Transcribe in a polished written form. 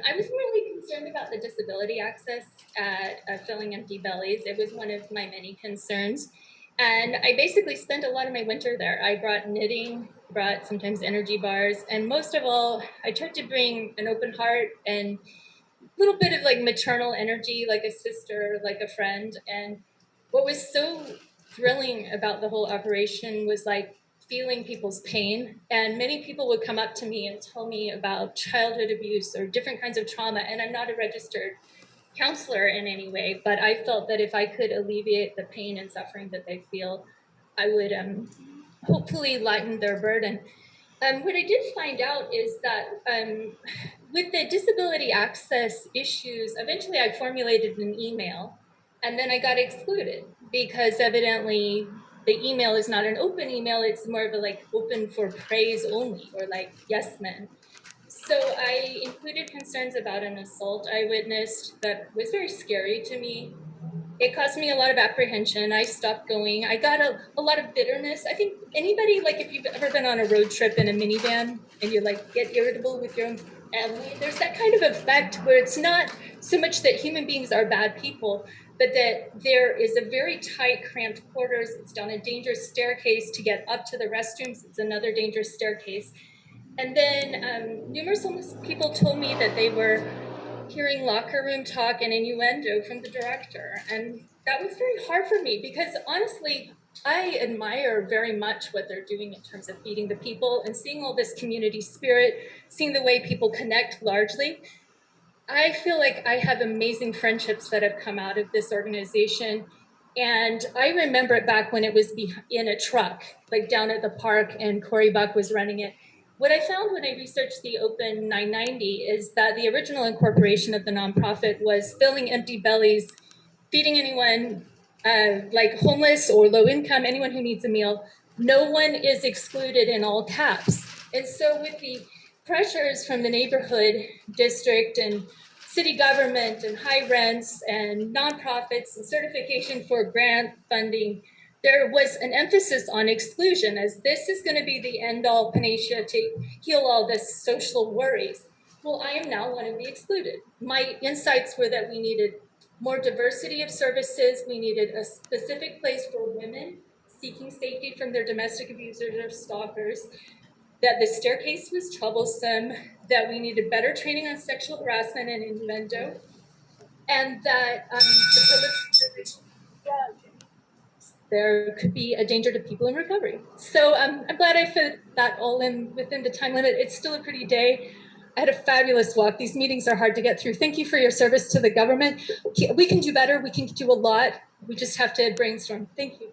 I was really concerned about the disability access at filling empty bellies. It was one of my many concerns. And I basically spent a lot of my winter there. I brought knitting, brought sometimes energy bars, and most of all, I tried to bring an open heart and a little bit of like maternal energy, like a sister, like a friend. And what was so thrilling about the whole operation was like feeling people's pain. And many people would come up to me and tell me about childhood abuse or different kinds of trauma. And I'm not a registered counselor in any way, but I felt that if I could alleviate the pain and suffering that they feel, I would hopefully lighten their burden. What I did find out is that with the disability access issues, eventually I formulated an email and then I got excluded because evidently the email is not an open email, it's more of a like open for praise only or like yes men. So I included concerns about an assault I witnessed that was very scary to me. It caused me a lot of apprehension. I stopped going. I got a lot of bitterness. I think anybody, like if you've ever been on a road trip in a minivan and you like get irritable with your own family, there's that kind of effect where it's not so much that human beings are bad people, but that there is a very tight, cramped quarters. It's down a dangerous staircase to get up to the restrooms. It's another dangerous staircase. And then numerous homeless people told me that they were hearing locker room talk and innuendo from the director. And that was very hard for me because honestly, I admire very much what they're doing in terms of feeding the people and seeing all this community spirit, seeing the way people connect largely. I feel like I have amazing friendships that have come out of this organization. And I remember it back when it was in a truck, like down at the park, and Cory Buck was running it. What I found when I researched the Open 990 is that the original incorporation of the nonprofit was filling empty bellies, feeding anyone like homeless or low income, anyone who needs a meal. No one is excluded in all caps. And so with the pressures from the neighborhood district and city government and high rents and nonprofits and certification for grant funding, there was an emphasis on exclusion as this is going to be the end-all panacea to heal all the social worries. Well, I am now one of the excluded. My insights were that we needed more diversity of services. We needed a specific place for women seeking safety from their domestic abusers or stalkers, that the staircase was troublesome, that we needed better training on sexual harassment and innuendo, and that there could be a danger to people in recovery. So I'm glad I fit that all in within the time limit. It's still a pretty day. I had a fabulous walk. These meetings are hard to get through. Thank you for your service to the government. We can do better. We can do a lot. We just have to brainstorm. Thank you.